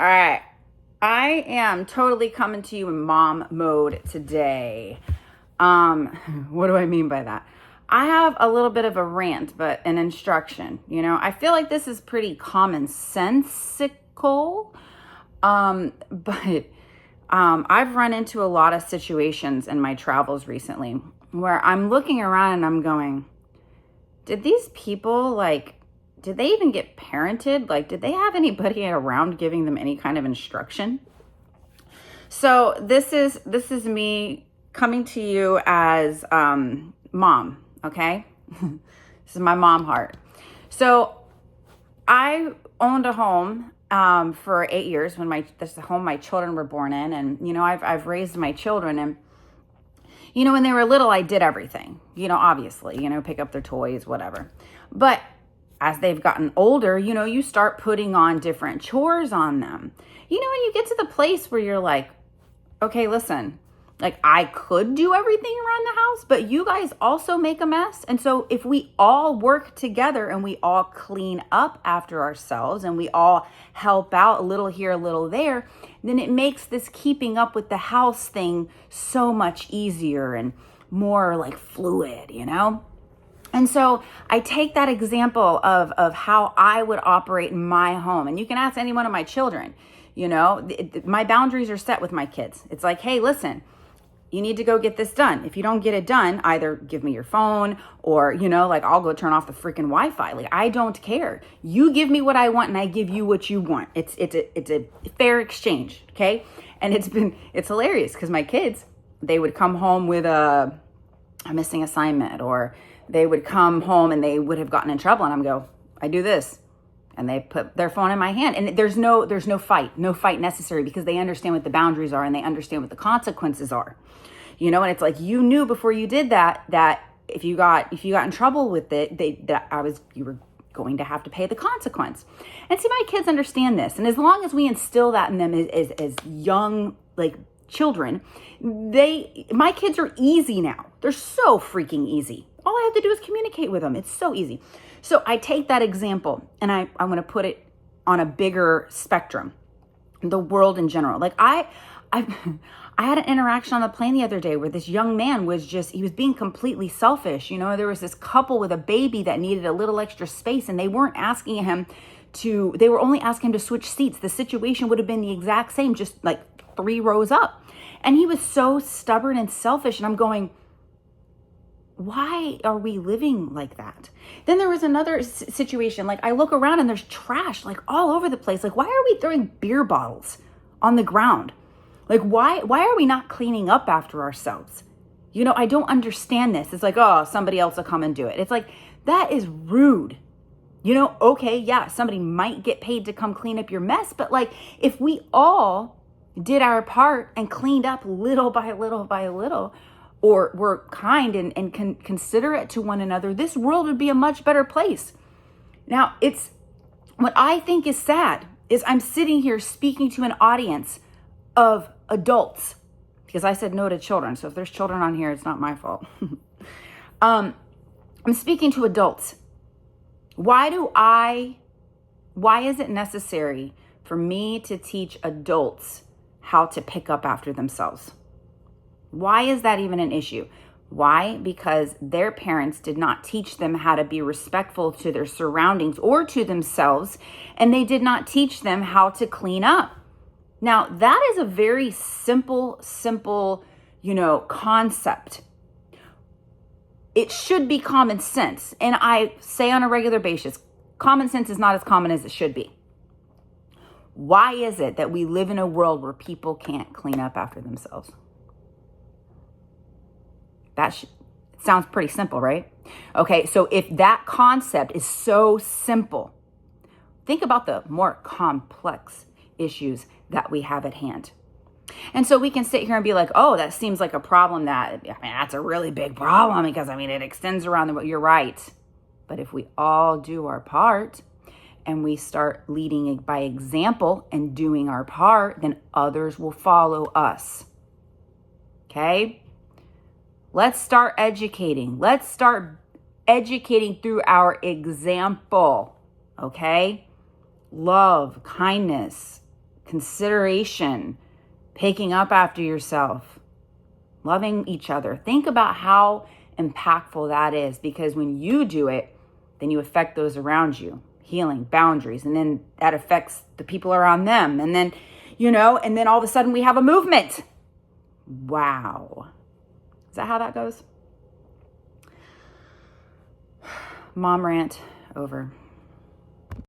All right. I am totally coming to you in mom mode today. What do I mean by that? I have a little bit of a rant, but an instruction. I feel like this is pretty commonsensical. But I've run into a lot of situations in my travels recently where I'm looking around and I'm going, did these people did they even get parented? Did they have anybody around giving them any kind of instruction? So this is me coming to you as mom, okay? This is my mom heart. So I owned a home for 8 years that's the home my children were born in, and I've raised my children, and when they were little, I did everything. Obviously, pick up their toys, whatever. But as they've gotten older, you start putting on different chores on them. When you get to the place where you're like, okay, listen, I could do everything around the house, but you guys also make a mess. And so if we all work together and we all clean up after ourselves and we all help out a little here, a little there, then it makes this keeping up with the house thing so much easier and more fluid, And so I take that example of how I would operate in my home. And you can ask any one of my children, my boundaries are set with my kids. It's like, hey, listen, you need to go get this done. If you don't get it done, either give me your phone or, I'll go turn off the freaking Wi-Fi. I don't care. You give me what I want and I give you what you want. It's a fair exchange. Okay. And it's hilarious because my kids, they would come home with a missing assignment, or they would come home and they would have gotten in trouble, and I'm go, I do this. And they put their phone in my hand, and there's no fight necessary, because they understand what the boundaries are and they understand what the consequences are. And it's like, you knew before you did that if you got in trouble with it, you were going to have to pay the consequence. And see, my kids understand this. And as long as we instill that in them as young, children, my kids are easy now. They're so freaking easy. All I have to do is communicate with them. It's so easy. So I take that example and I'm going to put it on a bigger spectrum, the world in general. I had an interaction on the plane the other day where this young man he was being completely selfish. There was this couple with a baby that needed a little extra space, and they weren't asking him they were only asking him to switch seats. The situation would have been the exact same, just 3 rows up. And he was so stubborn and selfish. And I'm going, why are we living like that? Then there was another situation. I look around and there's trash all over the place. Why are we throwing beer bottles on the ground? Why are we not cleaning up after ourselves? I don't understand this. It's oh, somebody else will come and do it. It's that is rude. Okay, yeah, somebody might get paid to come clean up your mess, but if we all did our part and cleaned up little by little by little, or were kind and considerate to one another, this world would be a much better place. Now, what I think is sad is I'm sitting here speaking to an audience of adults, because I said no to children. So if there's children on here, it's not my fault. I'm speaking to adults. Why is it necessary for me to teach adults how to pick up after themselves? Why is that even an issue? Why? Because their parents did not teach them how to be respectful to their surroundings or to themselves, and they did not teach them how to clean up. Now, that is a very simple, concept. It should be common sense. And I say on a regular basis, common sense is not as common as it should be. Why is it that we live in a world where people can't clean up after themselves? That sounds pretty simple, right? Okay, so if that concept is so simple, think about the more complex issues that we have at hand. And so we can sit here and be like, oh, that seems like a problem that's a really big problem, because it extends around the world. You're right. But if we all do our part and we start leading by example and doing our part, then others will follow us. Okay? Let's start educating. Let's start educating through our example. Okay? Love, kindness, consideration, picking up after yourself, loving each other. Think about how impactful that is, because when you do it, then you affect those around you. Healing, boundaries, and then that affects the people around them. And then, and then all of a sudden we have a movement. Wow. Is that how that goes? Mom rant over.